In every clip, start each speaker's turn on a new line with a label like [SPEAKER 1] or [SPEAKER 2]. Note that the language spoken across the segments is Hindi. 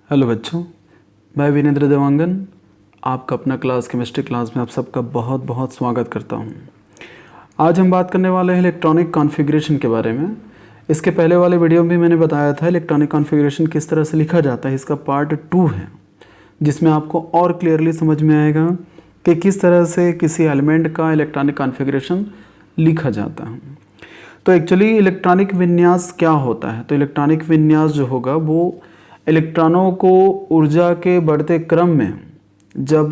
[SPEAKER 1] हेलो बच्चों, मैं विनेंद्र देवांगन आपका अपना क्लास केमिस्ट्री क्लास में आप सबका बहुत बहुत स्वागत करता हूं। आज हम बात करने वाले हैं इलेक्ट्रॉनिक कॉन्फ़िगरेशन के बारे में। इसके पहले वाले वीडियो में मैंने बताया था इलेक्ट्रॉनिक कॉन्फ़िगरेशन किस तरह से लिखा जाता है। इसका पार्ट 2 है जिसमें आपको और क्लियरली समझ में आएगा कि किस तरह से किसी एलिमेंट का इलेक्ट्रॉनिक कॉन्फ़िगरेशन लिखा जाता है। तो एक्चुअली इलेक्ट्रॉनिक विन्यास क्या होता है? तो इलेक्ट्रॉनिक विन्यास जो होगा वो इलेक्ट्रॉनों को ऊर्जा के बढ़ते क्रम में जब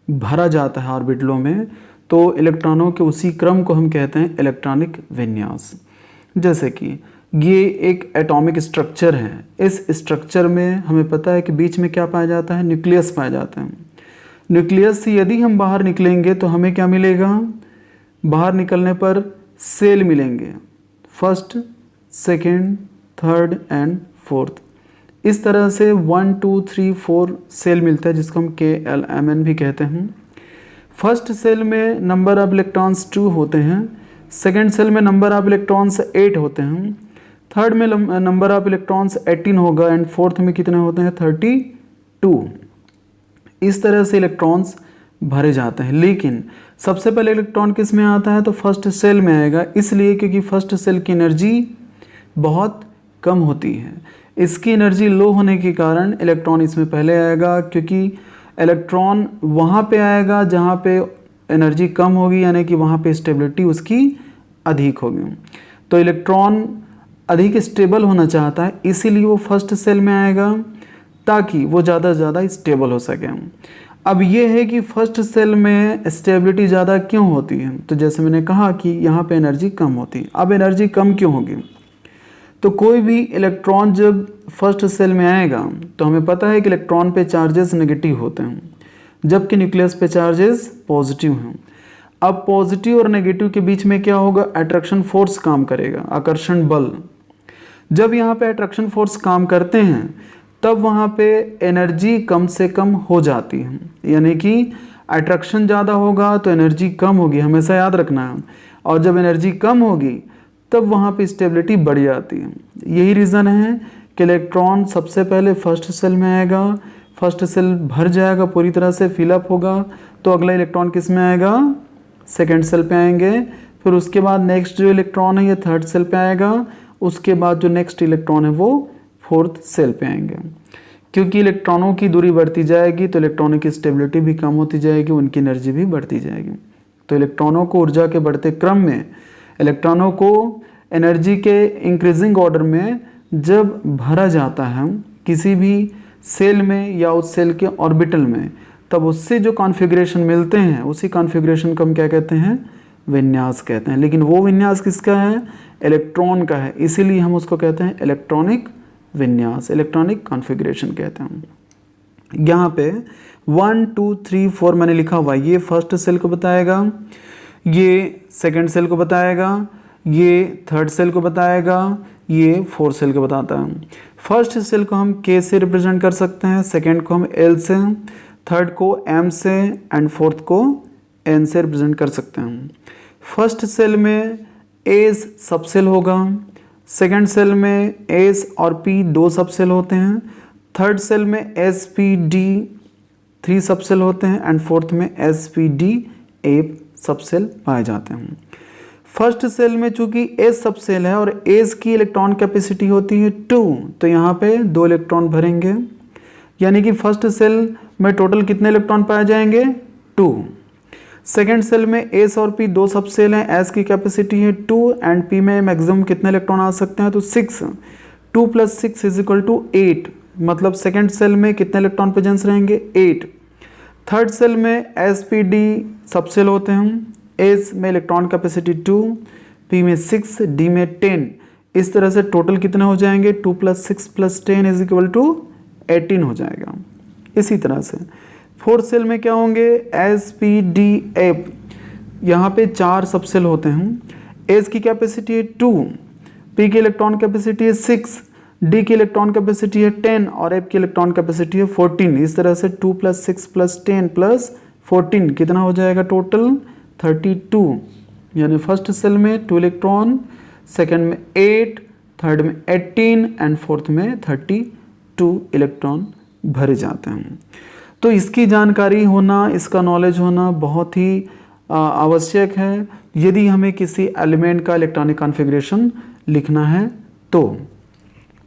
[SPEAKER 1] भरा जाता है ऑर्बिटलों में, तो इलेक्ट्रॉनों के उसी क्रम को हम कहते हैं इलेक्ट्रॉनिक विन्यास। जैसे कि ये एक एटॉमिक स्ट्रक्चर है। इस स्ट्रक्चर में हमें पता है कि बीच में क्या पाया जाता है? न्यूक्लियस पाया जाता है। न्यूक्लियस से यदि हम बाहर निकलेंगे तो हमें क्या मिलेगा? बाहर निकलने पर सेल मिलेंगे, first, second, third and fourth. इस तरह से 1 2 3 4 सेल मिलता है जिसको हम KLMN भी कहते हैं। फर्स्ट सेल में नंबर ऑफ इलेक्ट्रॉन्स 2 होते हैं, सेकेंड सेल में नंबर ऑफ इलेक्ट्रॉन्स 8 होते हैं, थर्ड में नंबर ऑफ इलेक्ट्रॉन्स 18 होगा एंड फोर्थ में कितने होते हैं? 32। इस तरह से इलेक्ट्रॉन्स भरे जाते हैं। लेकिन सबसे पहले इलेक्ट्रॉन किस में आता है? तो फर्स्ट सेल में आएगा, इसलिए क्योंकि फर्स्ट सेल की एनर्जी बहुत कम होती है। इसकी एनर्जी लो होने के कारण इलेक्ट्रॉन इसमें पहले आएगा, क्योंकि इलेक्ट्रॉन वहाँ पे आएगा जहाँ पे एनर्जी कम होगी, यानी कि वहाँ पे स्टेबिलिटी उसकी अधिक होगी। तो इलेक्ट्रॉन अधिक स्टेबल होना चाहता है, इसीलिए वो फर्स्ट सेल में आएगा ताकि वो ज़्यादा से ज़्यादा स्टेबल हो सके। अब ये है कि फर्स्ट सेल में स्टेबिलिटी ज़्यादा क्यों होती है? तो जैसे मैंने कहा कि यहाँ पे एनर्जी कम होती है। अब एनर्जी कम क्यों होगी? तो कोई भी इलेक्ट्रॉन जब फर्स्ट सेल में आएगा तो हमें पता है कि इलेक्ट्रॉन पे चार्जेस नेगेटिव होते हैं, जबकि न्यूक्लियस पे चार्जेस पॉजिटिव हैं। अब पॉजिटिव और नेगेटिव के बीच में क्या होगा? अट्रैक्शन फोर्स काम करेगा, आकर्षण बल। जब यहाँ पे अट्रैक्शन फोर्स काम करते हैं तब वहाँ पे एनर्जी कम से कम हो जाती है, यानी कि अट्रैक्शन ज़्यादा होगा तो एनर्जी कम होगी, हमेशा याद रखना है। और जब एनर्जी कम होगी तब वहाँ पे स्टेबिलिटी बढ़ जाती है। यही रीज़न है कि इलेक्ट्रॉन सबसे पहले फर्स्ट सेल में आएगा, फर्स्ट सेल भर जाएगा, पूरी तरह से फिलअप होगा, तो अगला इलेक्ट्रॉन किस में आएगा? सेकेंड सेल पे आएंगे। फिर उसके बाद नेक्स्ट जो इलेक्ट्रॉन है ये थर्ड सेल पे आएगा, उसके बाद जो नेक्स्ट इलेक्ट्रॉन है वो फोर्थ सेल पे आएंगे। क्योंकि इलेक्ट्रॉनों की दूरी बढ़ती जाएगी तो इलेक्ट्रॉनों की स्टेबिलिटी भी कम होती जाएगी, उनकी एनर्जी भी बढ़ती जाएगी। तो इलेक्ट्रॉनों को ऊर्जा के बढ़ते क्रम में इलेक्ट्रॉनों को एनर्जी के इंक्रीजिंग ऑर्डर में जब भरा जाता है किसी भी सेल में या उस सेल के ऑर्बिटल में, तब उससे जो कॉन्फ़िगरेशन मिलते हैं उसी कॉन्फ़िगरेशन को हम क्या कहते हैं? विन्यास कहते हैं। लेकिन वो विन्यास किसका है? इलेक्ट्रॉन का है, इसीलिए हम उसको कहते हैं इलेक्ट्रॉनिक विन्यास, इलेक्ट्रॉनिक कॉन्फ़िगरेशन कहते हैं। यहाँ पे 1 2 3 4 मैंने लिखा हुआ, ये फर्स्ट सेल को बताएगा, ये सेकेंड सेल को बताएगा, ये थर्ड सेल को बताएगा, ये फोर्थ सेल को बताता है। फर्स्ट सेल को हम K से रिप्रेजेंट कर सकते हैं, सेकेंड को हम L से, थर्ड को M से एंड फोर्थ को N से रिप्रेजेंट कर सकते हैं। फर्स्ट सेल में S सब सेल होगा, सेकेंड सेल में S और P 2 सब सेल होते हैं, थर्ड सेल में S P D 3 सब सेल होते हैं एंड फोर्थ में S P D 8 सब सेल पाए जाते हैं। फर्स्ट सेल में चूंकि S सब सेल है और S की इलेक्ट्रॉन कैपेसिटी होती है 2, तो यहाँ पे 2 इलेक्ट्रॉन भरेंगे, यानी कि फर्स्ट सेल में टोटल कितने इलेक्ट्रॉन पाए जाएंगे? 2। सेकेंड सेल में S और P 2 सब सेल हैं, S की कैपेसिटी है 2 एंड P में मैक्सिमम कितने इलेक्ट्रॉन आ सकते हैं? तो 6। 2 + 6 = 8, मतलब सेकेंड सेल में कितने इलेक्ट्रॉन प्रेजेंस रहेंगे? 8। थर्ड सेल में S P D सब सेल होते हैं, S में इलेक्ट्रॉन कैपेसिटी 2, P में 6, D में 10। इस तरह से टोटल कितने हो जाएंगे? 2 + 6 + 10 = 18 हो जाएगा। इसी तरह से फोर्थ सेल में क्या होंगे? S P D F, यहाँ पे 4 सब सेल होते हैं। S की कैपेसिटी है 2, P की इलेक्ट्रॉन कैपेसिटी है 6, D की इलेक्ट्रॉन कैपेसिटी है 10 और F की इलेक्ट्रॉन कैपेसिटी है 14। इस तरह से 2 + 6 + 10 + 14 कितना हो जाएगा? टोटल 32। यानी फर्स्ट सेल में 2 इलेक्ट्रॉन, सेकेंड में 8, थर्ड में 18 एंड फोर्थ में 32 इलेक्ट्रॉन भरे जाते हैं। तो इसकी जानकारी होना, इसका नॉलेज होना बहुत ही आवश्यक है यदि हमें किसी एलिमेंट का इलेक्ट्रॉनिक कॉन्फ़िगरेशन लिखना है। तो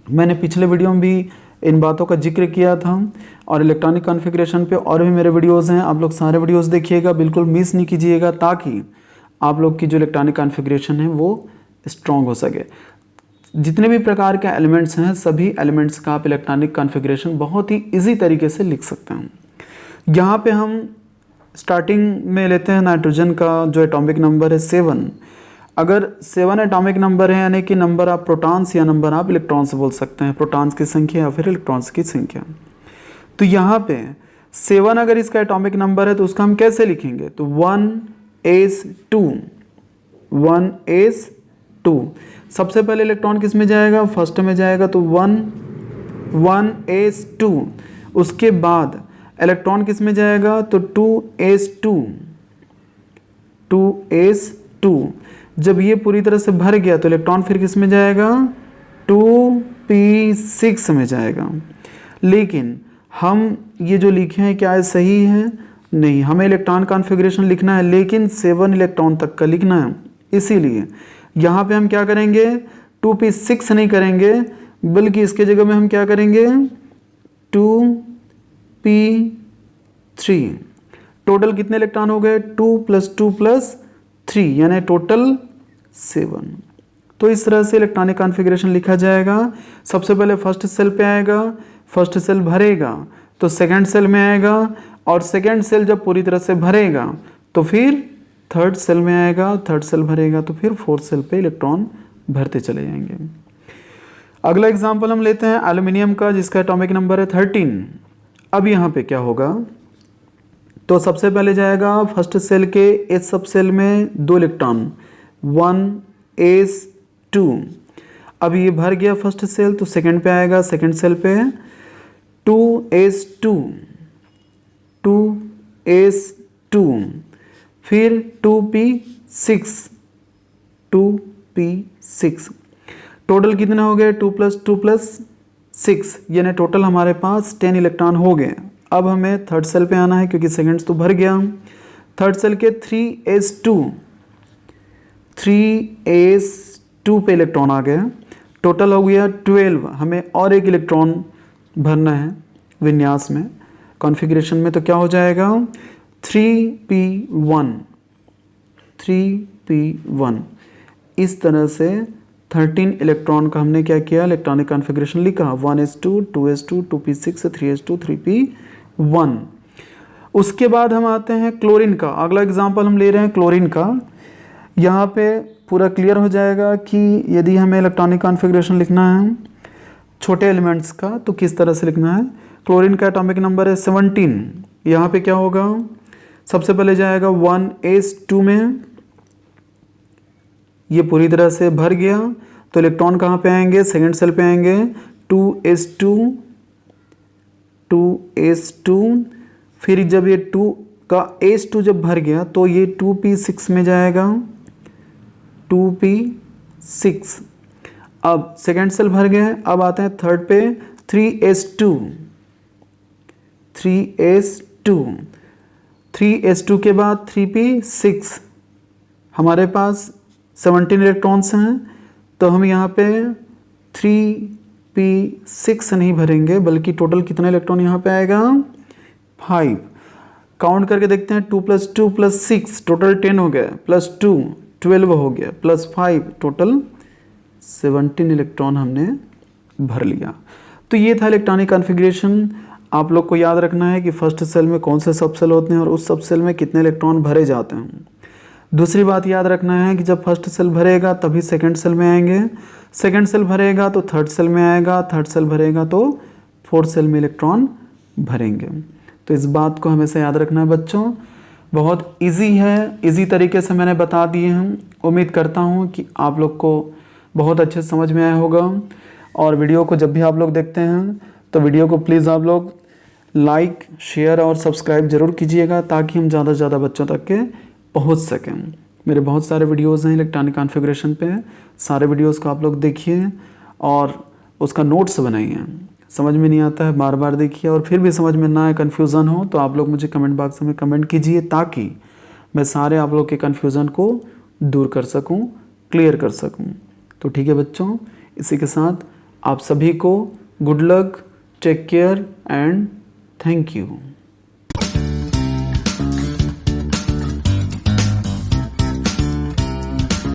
[SPEAKER 1] मैंने पिछले वीडियो में भी इन बातों का जिक्र किया था और इलेक्ट्रॉनिक कॉन्फ़िगरेशन पे और भी मेरे वीडियोस हैं, आप लोग सारे वीडियोस देखिएगा, बिल्कुल मिस नहीं कीजिएगा, ताकि आप लोग की जो इलेक्ट्रॉनिक कॉन्फ़िगरेशन है वो स्ट्रॉन्ग हो सके। जितने भी प्रकार के एलिमेंट्स हैं, सभी एलिमेंट्स का आप इलेक्ट्रॉनिक कॉन्फ़िगरेशन बहुत ही ईजी तरीके से लिख सकते हैं। यहाँ पे हम स्टार्टिंग में लेते हैं नाइट्रोजन का जो एटॉमिक नंबर है 7। अगर 7 एटॉमिक नंबर है, यानी कि नंबर ऑफ प्रोटॉन्स या नंबर ऑफ इलेक्ट्रॉन्स बोल सकते हैं, प्रोटॉन्स की संख्या या फिर इलेक्ट्रॉन्स की संख्या। तो यहाँ पे 7 अगर इसका एटॉमिक नंबर है तो उसका हम कैसे लिखेंगे? तो 1s2 सबसे पहले इलेक्ट्रॉन किस में जाएगा? फर्स्ट में जाएगा, तो 1s2। उसके बाद इलेक्ट्रॉन किस में जाएगा? तो 2s2। जब ये पूरी तरह से भर गया तो इलेक्ट्रॉन फिर किस में जाएगा? 2p6 में जाएगा। लेकिन हम ये जो लिखे हैं क्या ये सही है? नहीं, हमें इलेक्ट्रॉन कॉन्फ़िगरेशन लिखना है लेकिन 7 इलेक्ट्रॉन तक का लिखना है। इसीलिए यहाँ पे हम क्या करेंगे? 2p6 नहीं करेंगे, बल्कि इसके जगह में हम क्या करेंगे? 2p3। टोटल कितने इलेक्ट्रॉन हो गए? 2 + 2 + 3 यानी टोटल 7। तो इस तरह से इलेक्ट्रॉनिक कॉन्फ़िगरेशन लिखा जाएगा। सबसे पहले फर्स्ट सेल पे आएगा, फर्स्ट सेल भरेगा तो सेकंड सेल में आएगा, और सेकंड सेल जब पूरी तरह से भरेगा तो फिर थर्ड सेल में आएगा, थर्ड सेल भरेगा तो फिर फोर्थ सेल पे इलेक्ट्रॉन भरते चले जाएंगे। अगला एग्जांपल हम लेते हैं एल्युमिनियम का, जिसका एटॉमिक नंबर है 13। अब यहाँ पे क्या होगा? तो सबसे पहले जाएगा फर्स्ट सेल के एच सब सेल में 2 इलेक्ट्रॉन, 1s2। अब ये भर गया फर्स्ट सेल, तो सेकंड पे आएगा, सेकंड सेल पे 2s2, फिर 2p6। टोटल कितने हो गए? 2 + 2 + 6 यानी टोटल हमारे पास 10 इलेक्ट्रॉन हो गए। अब हमें थर्ड सेल पे आना है क्योंकि सेकंड तो भर गया। थर्ड सेल के 3s2 पे इलेक्ट्रॉन आ गया, टोटल हो गया 12। हमें और एक इलेक्ट्रॉन भरना है विन्यास में, कॉन्फ़िगरेशन में, तो क्या हो जाएगा? 3p1। इस तरह से 13 इलेक्ट्रॉन का हमने क्या किया? इलेक्ट्रॉनिक कॉन्फ़िगरेशन लिखा, 1s2, 2s2, 2p6, 3s2, 3p1। उसके बाद हम आते हैं क्लोरीन का। अगला एग्जांपल हम ले रहे हैं क्लोरीन का। यहाँ पे पूरा क्लियर हो जाएगा कि यदि हमें इलेक्ट्रॉनिक कॉन्फ़िगरेशन लिखना है छोटे एलिमेंट्स का तो किस तरह से लिखना है। क्लोरीन का एटॉमिक नंबर है 17। यहाँ पे क्या होगा? सबसे पहले जाएगा 1s2 में, ये पूरी तरह से भर गया तो इलेक्ट्रॉन कहाँ पे आएंगे? सेकंड सेल पे आएंगे, 2s2। फिर जब ये 2 का s2 जब भर गया तो ये 2p6 में जाएगा, 2p6। अब सेकंड सेल भर गया। अब आते हैं थर्ड पे, 3s2 के बाद 3p6। हमारे पास 17 इलेक्ट्रॉन्स हैं, तो हम यहाँ पे 3p6 नहीं भरेंगे, बल्कि टोटल कितना इलेक्ट्रॉन यहाँ पे आएगा? 5। काउंट करके देखते हैं, 2 + 2 + 6 टोटल 10 हो गया, +2 12 हो गया, +5 टोटल 17 इलेक्ट्रॉन हमने भर लिया। तो ये था इलेक्ट्रॉनिक कॉन्फ़िगरेशन। आप लोग को याद रखना है कि फर्स्ट सेल में कौन से सब सेल होते हैं और उस सब सेल में कितने इलेक्ट्रॉन भरे जाते हैं। दूसरी बात याद रखना है कि जब फर्स्ट सेल भरेगा तभी सेकंड सेल में आएंगे, सेकंड सेल भरेगा तो थर्ड सेल में आएगा, थर्ड सेल भरेगा तो फोर्थ सेल में इलेक्ट्रॉन भरेंगे। तो इस बात को हमेशा याद रखना है बच्चों। बहुत इजी है, इजी तरीके से मैंने बता दिए हैं। उम्मीद करता हूँ कि आप लोग को बहुत अच्छे से समझ में आया होगा। और वीडियो को जब भी आप लोग देखते हैं तो वीडियो को प्लीज़ आप लोग लाइक, शेयर और सब्सक्राइब ज़रूर कीजिएगा, ताकि हम ज़्यादा से ज़्यादा बच्चों तक के पहुंच सकें। मेरे बहुत सारे वीडियोज़ हैं इलेक्ट्रॉनिक कॉन्फ़िगरेशन पे, सारे वीडियोज़ को आप लोग देखिए और उसका नोट्स बनाइए। समझ में नहीं आता है बार बार देखिए, और फिर भी समझ में ना आए, कन्फ्यूज़न हो, तो आप लोग मुझे कमेंट बॉक्स में कमेंट कीजिए ताकि मैं सारे आप लोग के कन्फ्यूज़न को दूर कर सकूं, क्लियर कर सकूं। तो ठीक है बच्चों, इसी के साथ आप सभी को good luck, take care and thank you.